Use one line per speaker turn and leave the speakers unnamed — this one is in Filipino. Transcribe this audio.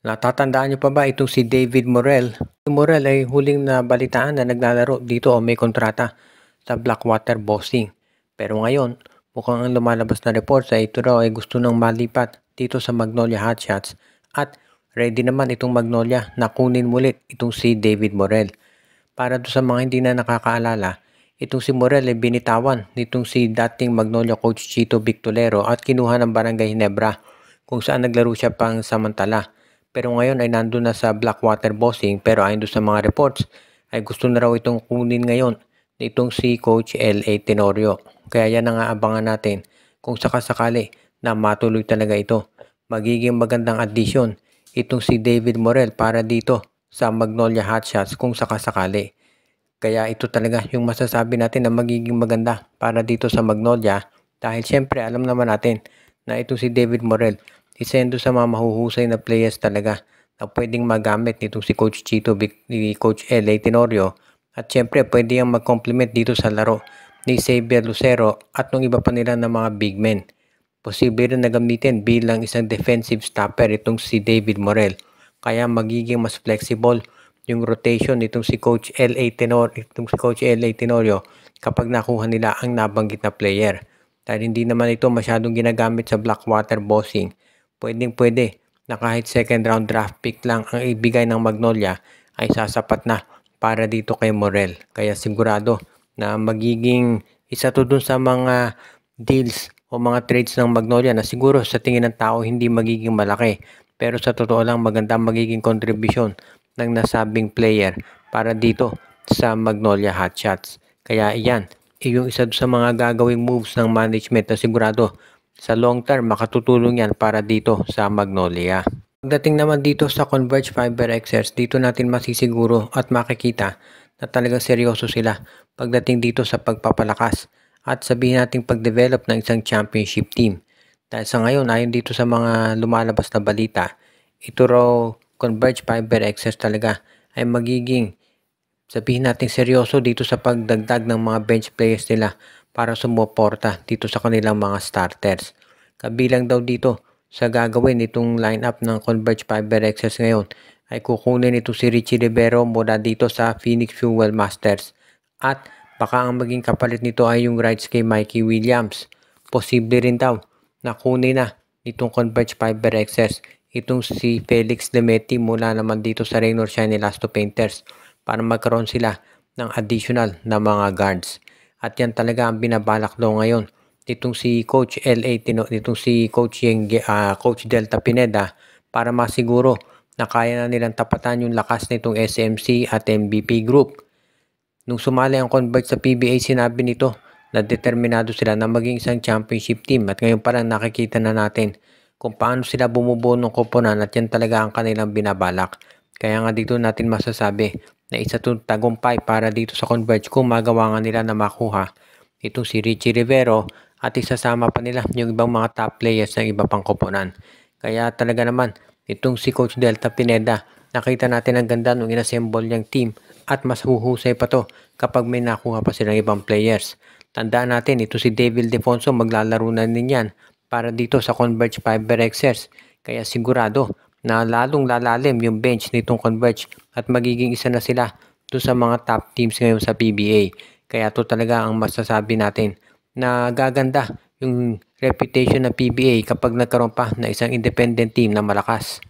Natatandaan niyo pa ba itong si David Morel? Si Morel ay huling nabalitaan na naglalaro dito o may kontrata sa Blackwater Bossing. Pero ngayon, mukhang ang lumalabas na reports ay ito raw ay gusto nang malipat dito sa Magnolia Hotshots at ready naman itong Magnolia na kunin mulit itong si David Morel. Para do sa mga hindi na nakakaalala, itong si Morel ay binitawan nitong si dating Magnolia coach Chito Victolero at kinuha ng Barangay Ginebra kung saan naglaro siya pang samantala. Pero ngayon ay nandun na sa Blackwater Bossing pero ayon doon sa mga reports ay gusto na raw itong kunin ngayon nitong si Coach L.A. Tenorio. Kaya yan ang aabangan natin kung sakasakali na matuloy talaga ito. Magiging magandang addition itong si David Morel para dito sa Magnolia Hotshots kung sakasakali. Kaya ito talaga yung masasabi natin na magiging maganda para dito sa Magnolia dahil syempre alam naman natin na ito si David Morel isa yan doon sa mga mahuhusay na players talaga na pwedeng magamit nitong si Coach Chito, ni Coach L.A. Tenorio at syempre pwede yung mag-complement dito sa laro ni Xavier Lucero at ng iba pa nila ng mga big men. Posible rin na gamitin bilang isang defensive stopper itong si David Morel kaya magiging mas flexible yung rotation nitong si Coach L.A. Tenorio kapag nakuha nila ang nabanggit na player. Dahil hindi naman ito masyadong ginagamit sa Blackwater Bossing, pwedeng-pwede na kahit second round draft pick lang ang ibigay ng Magnolia ay sasapat na para dito kay Morel. Kaya sigurado na magiging isa to dun sa mga deals o mga trades ng Magnolia na siguro sa tingin ng tao hindi magiging malaki. Pero sa totoo lang maganda magiging contribution ng nasabing player para dito sa Magnolia Hotshots. Kaya iyan, yung isa sa mga gagawing moves ng management na sigurado sa long term makatutulong yan para dito sa Magnolia. Pagdating naman dito sa Converge Fiber XS, dito natin masisiguro at makikita na talagang seryoso sila pagdating dito sa pagpapalakas at sabihin nating pag-develop ng isang championship team. Dahil sa ngayon, ayon dito sa mga lumalabas na balita, ito raw Converge Fiber XS talaga ay magiging sabihin natin seryoso dito sa pagdagdag ng mga bench players nila para sumuporta dito sa kanilang mga starters. Kabilang daw dito sa gagawin itong lineup ng Converge Fiber XS ngayon ay kukunin ito si Richie Rivero mula dito sa Phoenix Fuel Masters at baka ang maging kapalit nito ay yung rights kay Mikey Williams. Posible rin daw na kunin na itong Converge Fiber XS itong si Felix Lemeti mula naman dito sa Raynor Shine Elasto Painters para magkaroon sila ng additional na mga guards. At yan talaga ang binabalak daw ngayon nitong si Coach nitong si Coach Delta Pineda para masiguro na kaya na nilang tapatan yung lakas nitong SMC at MVP group. Nung sumali ang Converge sa PBA, sinabi nito na determinado sila na maging isang championship team at ngayon parang nakikita na natin kung paano sila bumubuo ng koponan at yan talaga ang kanilang binabalak. Kaya nga dito natin masasabi na isa itong tagumpay para dito sa Converge kung magawa nga nila na makuha itong si Richie Rivero at isasama pa nila yung ibang mga top players ng iba pang koponan. Kaya talaga naman itong si Coach Delta Pineda, nakita natin ang ganda nung inassemble niyang team at mas huhusay pa to kapag may nakuha pa silang ibang players. Tandaan natin ito si David Defonso maglalaro na din yan para dito sa Converge Fiber XS. Kaya sigurado na lalong lalalim yung bench nitong Converge at magiging isa na sila doon sa mga top teams ngayon sa PBA. Kaya to talaga ang masasabi natin na gaganda yung reputation ng PBA kapag nagkaroon pa na isang independent team na malakas.